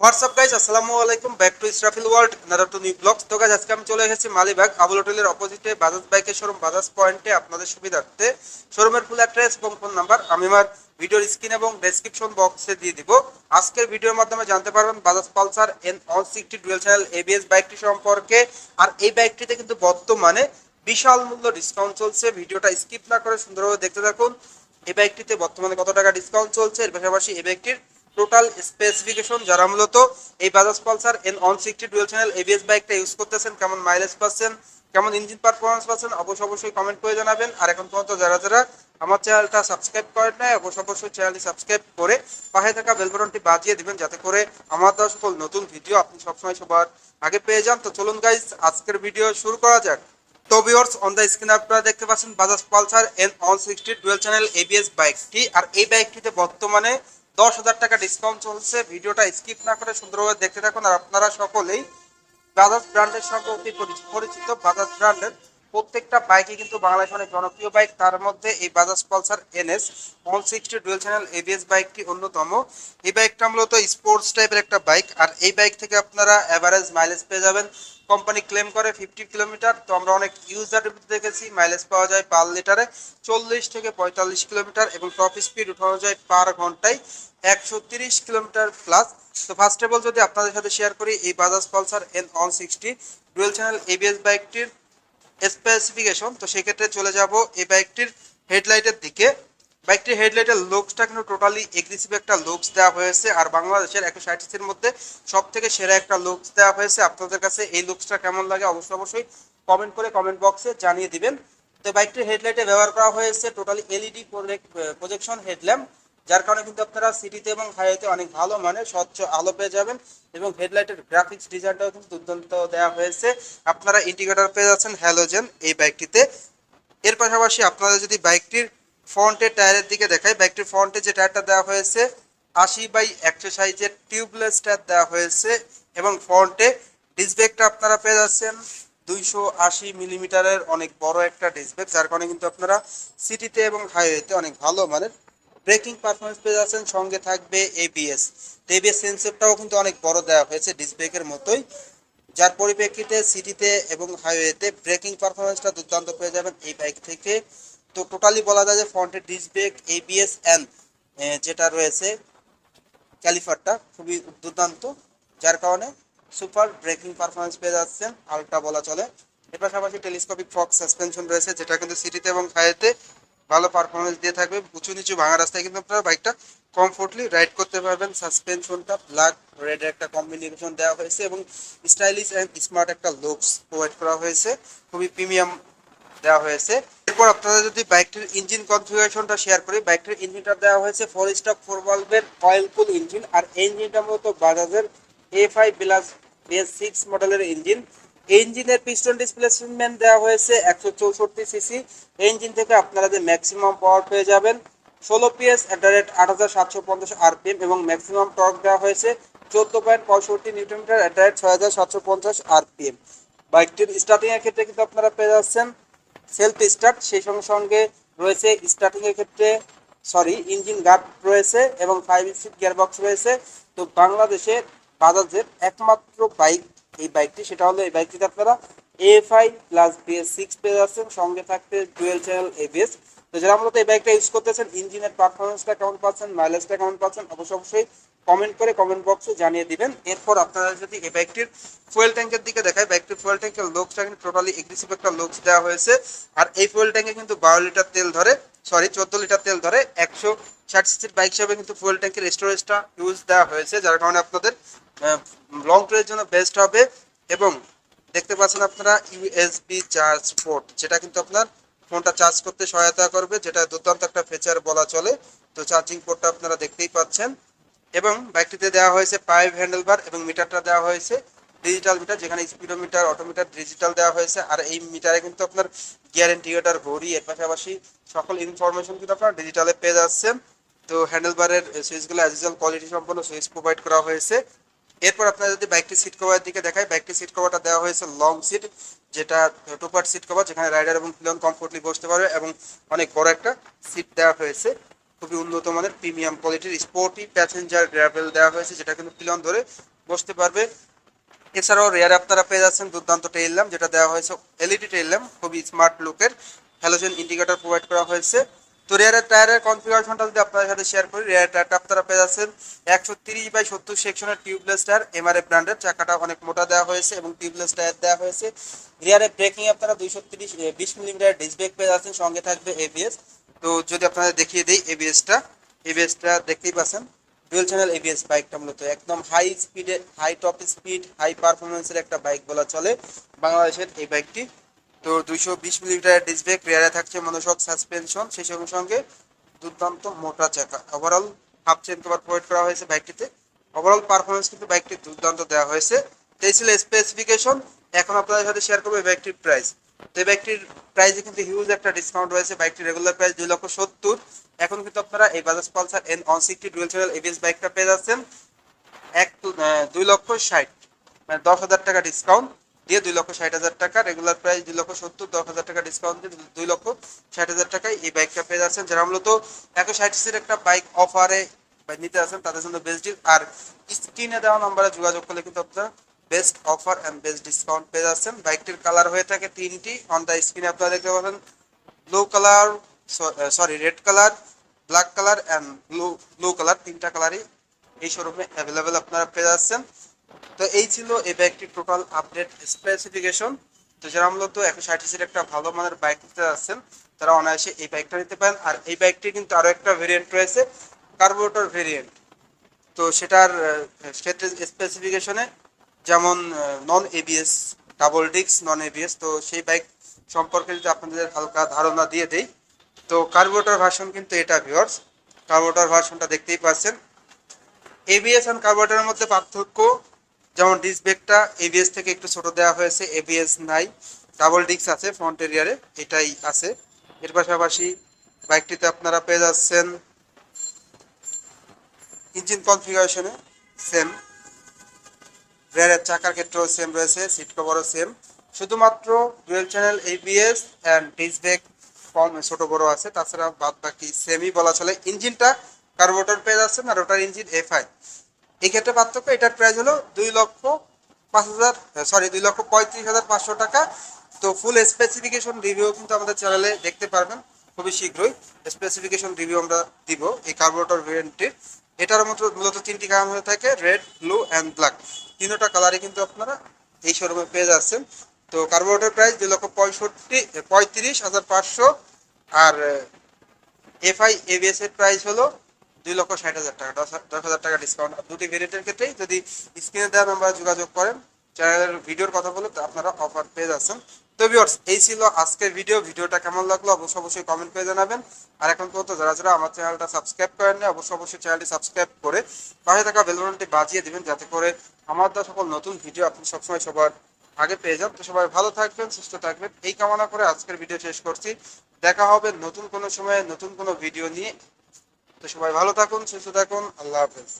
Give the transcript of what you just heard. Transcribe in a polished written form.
WhatsApp guys, আসসালামু আলাইকুম। Back to Israfil world, another to new blogs. তো গাইজ, আজকে আমি চলে এসেছি মালিবাগ আবুল হোটেলের অপোজিটে বাজাজ বাইকের শোরুম বাজাজ পয়েন্টে। আপনাদের সুবিধার্থে শোরুমের ফুল অ্যাড্রেস এবং ফোন নাম্বার আমি আমার ভিডিওর স্ক্রিন এবং ডেসক্রিপশন বক্সে দিয়ে দিব। আজকের ভিডিওর মাধ্যমে জানতে পারবেন Bajaj Pulsar N160 dual channel ABS বাইকটি সম্পর্কে। আর এই বাইকটিতে কিন্তু বর্তমানে বিশাল মূল্য ডিসকাউন্ট চলছে। ভিডিওটা স্কিপ না করে সুন্দরভাবে দেখতে থাকুন। এই বাইকটিতে বর্তমানে কত টাকা ডিসকাউন্ট চলছে, এর পাশাপাশি এই বাইকটির টোটাল স্পেসিফিকেশন, যারা মূলত এই Bajaj Pulsar N160 dual channel ABS বাইকটা ইউজ করতেছেন, কেমন মাইলেজ পাচ্ছেন, কেমন ইঞ্জিন পারফরমেন্স পাচ্ছেন, অবশ্যই কমেন্ট করে জানাবেন। আর এখন পর্যন্ত যারা আমার চ্যানেলটা সাবস্ক্রাইব করেন না, অবশ্যই চ্যানেলটি সাবস্ক্রাইব করে পাশে থাকা বেল বাটনটি বাজিয়ে দিবেন, যাতে করে আমার দেওয়া সকল নতুন ভিডিও আপনি সবসময় সবার আগে পেয়ে যান। তো চলুন গাইজ, আজকের ভিডিও শুরু করা যাক। তো ভিউয়ার্স, অন দ্য স্ক্রিনে আপনারা দেখতে পাচ্ছেন Bajaj Pulsar N160 dual channel ABS বাইকটি। আর এই বাইকটিতে বর্তমানে 10,000 টাকা ডিসকাউন্ট চলছে। ভিডিওটা স্কিপ না করে সুন্দরভাবে দেখতে থাকুন। আর আপনারা সকলেই বাজাজ ব্র্যান্ডের সঙ্গে অতি পরিচিত। বাজাজ ব্র্যান্ডের প্রত্যেকটা বাইকই কিন্তু বাংলাদেশে অনেক জনপ্রিয় বাইক, তার মধ্যে এই Bajaj Pulsar NS160 dual channel ABS বাইকটি অন্যতম। এই বাইকটা মূলত স্পোর্টস টাইপের একটা বাইক। আর এই বাইক থেকে আপনারা অ্যাভারেজ মাইলেজ পেয়ে যাবেন। কোম্পানি ক্লেম করে 50 কিলোমিটার। তো আমরা অনেক ইউজার দেখেছি মাইলেজ পাওয়া যায় পার লিটারে 40 থেকে 45 কিলোমিটার, এবং টপ স্পিড উঠানো যায় পার ঘন্টায় 130 কিলোমিটার প্লাস। তো ফার্স্ট অফ অল যদি আপনাদের সাথে শেয়ার করি এই Bajaj Pulsar N160 dual channel ABS বাইকটির স্পেসিফিকেশন, তো সেক্ষেত্রে চলে যাব এই বাইকটির হেডলাইটের দিকে। বাইকটির হেডলাইটের লুকসটা কিন্তু টোটালি এগ্রেসিভ একটা লুকস দেওয়া হয়েছে। আর বাংলাদেশের 160 সিসির মধ্যে সব থেকে সেরা একটা লুকস দেওয়া হয়েছে। আপনাদের কাছে এই লুকসটা কেমন লাগে অবশ্যই কমেন্ট করে কমেন্ট বক্সে জানিয়ে দিবেন। তো বাইকটির হেডলাইটে ব্যবহার করা হয়েছে টোটালি এলইডি প্রজেকশন হেডল্যাম্প, যার কারণে কিন্তু আপনারা সিটিতে এবং হাইওয়েতে অনেক ভালো মানের স্বচ্ছ আলো পেয়ে যাবেন। এবং হেডলাইটের গ্রাফিক্স ডিজাইনটাও কিন্তু দুর্দান্ত দেওয়া হয়েছে। আপনারা ইন্ডিকেটর পেয়ে যাচ্ছেন হ্যালোজেন এই বাইকটিতে। এর পাশাপাশি আপনারা যদি বাইকটির ফ্রন্টের টায়ারের দিকে দেখায়, বাইকটির ফ্রন্টে যে টায়ারটা দেওয়া হয়েছে 80/100 সাইজের টিউবলেস টায়ার দেওয়া হয়েছে। এবং ফ্রন্টে ডিস্ক ব্রেকটা আপনারা পেয়ে যাচ্ছেন 280 মিলিমিটারের অনেক বড় একটা ডিস্ক ব্রেক, যার কারণে কিন্তু আপনারা সিটিতে এবং হাইওয়েতে অনেক ভালো মানের ব্রেকিং পারফরমেন্স পেয়ে যাচ্ছেন। সঙ্গে থাকবে এবিএস। তো এবিএস সেন্সরটাও কিন্তু অনেক বড় দেওয়া হয়েছে ডিস্ক ব্রেকের মতোই, যার পরিপ্রেক্ষিতে সিটিতে এবং হাইওয়েতে ব্রেকিং পারফরমেন্সটা দুর্দান্ত পেয়ে যাবেন এই বাইক থেকে। তো টোটালি বলা যায় যে ফ্রন্টের ডিস্ক ব্রেক, এবিএস অ্যান্ড যেটা রয়েছে ক্যালিফারটা খুবই দুর্দান্ত, যার কারণে সুপার ব্রেকিং পারফরমেন্স পেয়ে যাচ্ছেন, আলট্রা বলা চলে। এর পাশাপাশি টেলিস্কোপিক ফক সাসপেনশন রয়েছে, যেটা কিন্তু সিটিতে এবং হাইওয়েতে ভালো পারফরমেন্স দিয়ে থাকবে। উঁচু নিচু ভাঙা রাস্তায় কিন্তু আপনারা বাইকটা কমফোর্টলি রাইড করতে পারবেন। সাসপেনশনটা ব্ল্যাক রেডের একটা কম্বিনেশন দেওয়া হয়েছে, এবং স্টাইলিশ অ্যান্ড স্মার্ট একটা লুকস প্রোভাইড করা হয়েছে, খুবই প্রিমিয়াম দেওয়া হয়েছে। এরপর আপনারা যদি বাইকটির ইঞ্জিন কনফিগারেশনটা শেয়ার করি, বাইকটির ইঞ্জিনটা দেওয়া হয়েছে 4 স্ট্রোক 4 ভালভের অয়েল কুল ইঞ্জিন। আর এই ইঞ্জিনটা মূলত বাজাজের A5 প্লাস BS6 মডেলের ইঞ্জিন। এই ইঞ্জিনের পিস্টন ডিসপ্লেসমেন্ট দেওয়া হয়েছে 164 সিসি। এই ইঞ্জিন থেকে আপনারা যে ম্যাক্সিমাম পাওয়ার পেয়ে যাবেন 16 PS at the rate 8750 RPM, এবং ম্যাক্সিমাম টর্ক দেওয়া হয়েছে 14.65 newton metre at the rate 6750 RPM। বাইকটির স্টার্টিং এর ক্ষেত্রে কিন্তু আপনারা পেয়ে যাচ্ছেন সেলফ স্টার্ট, সেই সঙ্গে রয়েছে স্টার্টিং এর ক্ষেত্রে ইঞ্জিন গার্ড রয়েছে, এবং 5 স্পিড গিয়ারবক্স রয়েছে। তো বাংলাদেশে বাজাজের একমাত্র বাইক এই বাইকটি, সেটা হলো এই বাইকটিতে আপনারা A5 প্লাস BS6 পেয়ে যাচ্ছেন, সঙ্গে থাকতে ডুয়েল চ্যানেল এবিএস। তো যারা মূলত এই বাইকটা ইউজ করতেছেন, ইঞ্জিনের পারফরমেন্সটা কেমন পাচ্ছেন, মাইলেজটা কেমন পাচ্ছেন, অবশ্যই কমেন্ট করে কমেন্ট বক্সে জানিয়ে দিবেন। এরপর আপনারা যদি এই বাইকটির ফুয়েল ট্যাঙ্কের দিকে দেখায়, বাইকটির ফুয়েল ট্যাঙ্কের লুকসটা কিন্তু টোটালি এগ্রেসিভ একটা লুকস দেওয়া হয়েছে। আর এই ফুয়েল ট্যাঙ্কে কিন্তু 12 লিটার তেল ধরে, 14 লিটার তেল ধরে। 160 সিসির বাইক হিসাবে কিন্তু ফুয়েল ট্যাঙ্কের স্টোরেজটা ইউজ দেওয়া হয়েছে, যার কারণে আপনাদের লং ট্রের জন্য বেস্ট হবে। এবং দেখতে পাচ্ছেন আপনারা ইউএসবি চার্জ পোর্ট, যেটা কিন্তু আপনার ফোনটা চার্জ করতে সহায়তা করবে, যেটা দুর্দান্ত একটা ফিচার বলা চলে। তো চার্জিং পোর্টটা আপনারা দেখতেই পাচ্ছেন। এবং বাইকটিতে দেওয়া হয়েছে 5 হ্যান্ডেলবার, এবং মিটারটা দেওয়া হয়েছে ডিজিটাল মিটার, যেখানে স্পিডোমিটার অটোমিটার ডিজিটাল দেওয়া হয়েছে। আর এই মিটারে কিন্তু আপনার গিয়ার ইন্ডিকেটর, ঘড়ি, এর পাশাপাশি সকল ইনফরমেশন কিন্তু আপনারা ডিজিটালে পেয়ে যাচ্ছেন। তো হ্যান্ডেলবারের সুইচগুলো অ্যাজ ইউজুয়াল কোয়ালিটি সম্পন্ন সুইচ প্রোভাইড করা হয়েছে। এরপর আপনারা যদি বাইকটি সিট কভারের দিকে দেখায়, বাইকটি সিট কভারটা দেওয়া হয়েছে লং সিট, যেটা 2 পার্ট সিট কভার, যেখানে রাইডার এবং পিলিয়ন কমফোর্টলি বসতে পারবে, এবং অনেক বড় একটা সিট দেওয়া হয়েছে। খুবই উন্নত মানের প্রিমিয়াম কোয়ালিটির স্পোর্টি প্যাসেঞ্জার গ্রাভেল দেওয়া হয়েছে, যেটা কিন্তু পিলন ধরে বসতে পারবে। এছাড়াও রেয়ার আপনারা পেয়ে যাচ্ছেন দুর্দান্ত টেইল ল্যাম্প, যেটা দেওয়া হয়েছে এলইডি টেইল ল্যাম্প, খুবই স্মার্ট লুকের হ্যালোজেন ইন্ডিকেটর প্রোভাইড করা হয়েছে। তো রেয়ারের টায়ারের কনফিগারেশনটা যদি আপনাদের সাথে শেয়ার করি, রেয়ার টায়ারটা আপনারা পেয়ে যাচ্ছেন 130/70 সেকশনের টিউবলেস টায়ার, এমআরএফ ব্র্যান্ডের। চাকাটা অনেক মোটা দেওয়া হয়েছে এবং টিউবলেস টায়ার দেওয়া হয়েছে। রিয়ারের ব্রেকিং আপনারা 20 মিলিমিটার ডিস্ক ব্রেক পেয়ে যাচ্ছেন, সঙ্গে থাকবে এবিএস। তো যদি আপনাদের দেখিয়ে দিই এবিএসটা দেখতেই পাচ্ছেন, ডুয়েল চ্যানেল এবিএস বাইকটা মূলত একদম হাই স্পিডে, হাই টপ স্পিড, হাই পারফরমেন্সের একটা বাইক বলা চলে বাংলাদেশের এই বাইকটি। তো 220 মিলিমিটার ডিস্ক ব্রেক, রেয়ারে থাকছে মনোশক সাসপেনশন, সেই সঙ্গে সঙ্গে দুর্দান্ত মোটা চাকা। Overall half chain cover provide করা হয়েছে বাইকটিতে। ওভারঅল পারফরমেন্স কিন্তু বাইকটি দুর্দান্ত দেওয়া হয়েছে। তো এই ছিল স্পেসিফিকেশন। এখন আপনাদের সাথে শেয়ার করবো এই বাইকটির প্রাইস। তো এই বাইকটির প্রাইসে কিন্তু হিউজ একটা ডিসকাউন্ট রয়েছে। বাইকটির রেগুলার প্রাইস 2,70,000। এখন কিন্তু আপনারা এই Bajaj Pulsar N160 dual channel ABS বাইকটা পেয়ে যাচ্ছেন 2,60,000, মানে 10,000 টাকা ডিসকাউন্ট দিয়ে 2,60,000 টাকা। রেগুলার প্রাইস 2,70,000, 10,000 টাকা ডিসকাউন্ট দিয়ে 2,60,000 টাকায় এই বাইকটা পেয়ে যাচ্ছেন। যারা মূলত 160 একটা বাইক অফারে নিতে আছেন তাদের জন্য বেস্ট ডিল। আর স্ক্রিনে দেওয়া নাম্বারে যোগাযোগ করলে কিন্তু আপনারা best offer and best discount পেয়ে যাচ্ছেন। বাইকটির কালার হয়ে থাকে তিনটি, অন দ্য স্ক্রিনে আপনারা দেখতে পাবেন। Blue colour, red colour, black colour and blue colour, তিনটা কালারই এই শোরুমে অ্যাভেলেবেল আপনারা পেয়ে যাচ্ছেন। তো এই ছিল এই বাইকটির টোটাল আপডেট স্পেসিফিকেশন। তো যারা মূলত 160 একটা ভালো মানের বাইক নিতে যাচ্ছেন তারা অনায়াসে এই বাইকটা নিতে পারেন। আর এই বাইকটি কিন্তু আরও একটা ভেরিয়েন্ট রয়েছে, কার্বোরেটর ভেরিয়েন্ট। তো সেটার ক্ষেত্রে স্পেসিফিকেশনে যেমন non ABS, double disc non ABS. তো সেই বাইক সম্পর্কে যদি আপনাদের হালকা ধারণা দিয়ে দেই, তো কার্বোরেটর ভার্সন কিন্তু এটা ভিউয়ার্স, কার্বোরেটর ভার্সনটা দেখতেই পাচ্ছেন। এবিএস অ্যান্ড কার্বোরেটরের মধ্যে পার্থক্য, যেমন ডিস্ক ব্রেকটা এবিএস থেকে একটু ছোট দেওয়া হয়েছে, এবিএস নাই, ডাবল ডিস্ক আছে ফ্রন্ট এরিয়ারে, এটাই আছে। এর পাশাপাশি বাইকটিতে আপনারা পেয়ে যাচ্ছেন ইঞ্জিন কনফিগারেশনে সেম, রেয়ারের চাকার ক্ষেত্রেও সেম রয়েছে, সিট কভারও সেম। শুধুমাত্র dual channel ABS and disc brake কম ছোট বড় আছে, তাছাড়া বাদ বাকি সেমই বলা চলে। ইঞ্জিনটা কার্বোরেটর পেয়ে যাচ্ছেন আর ওটার ইঞ্জিন এফআই। এই ক্ষেত্রে পার্থক্য, এটার প্রাইস হলো 2,35,500 টাকা। তো ফুল স্পেসিফিকেশন রিভিউ কিন্তু আমাদের চ্যানেলে দেখতে পারবেন খুবই শীঘ্রই। স্পেসিফিকেশন রিভিউ আমরা দিব এই কার্বোরেটর ভেরিয়েন্টের। এটার মূলত তিনটি কালার হয়ে থাকে, রেড, ব্লু অ্যান্ড ব্ল্যাক। তিনটা কালারই কিন্তু আপনারা এই শোরুমে পেয়ে যাচ্ছেন। তো কার্বোরেটর প্রাইস 2,35,500, আর এফআই এবিএস এর প্রাইস হলো 2,60,000 টাকা, 10,000 টাকা ডিসকাউন্ট। দুটি ভেরিয়েন্টের ক্ষেত্রেই যদি স্ক্রিনে দেওয়া নাম্বারে যোগাযোগ করেন, চ্যানেলের ভিডিওর কথা বলে আপনারা অফার পেয়ে যাচ্ছেন। তো ভিউয়ার্স, এই ছিল আজকের ভিডিওটা কেমন লাগলো অবশ্যই কমেন্ট করে জানাবেন। আর এখন পর্যন্ত যারা আমার চ্যানেলটা সাবস্ক্রাইব করেননি অবশ্যই চ্যানেলটি সাবস্ক্রাইব করে পাশে থাকা বেল বাটনটি বাজিয়ে দিবেন, যাতে করে আমার দেওয়া সকল নতুন ভিডিও আপনি সবসময় সবার আগে পেয়ে যান। তো সবাই ভালো থাকবেন, সুস্থ থাকবেন এই কামনা করে আজকের ভিডিও শেষ করছি। দেখা হবে নতুন কোনো সময়ে নতুন কোনো ভিডিও নিয়ে। তো সবাই ভালো থাকুন, সুস্থ থাকুন, আল্লাহ হাফেজ।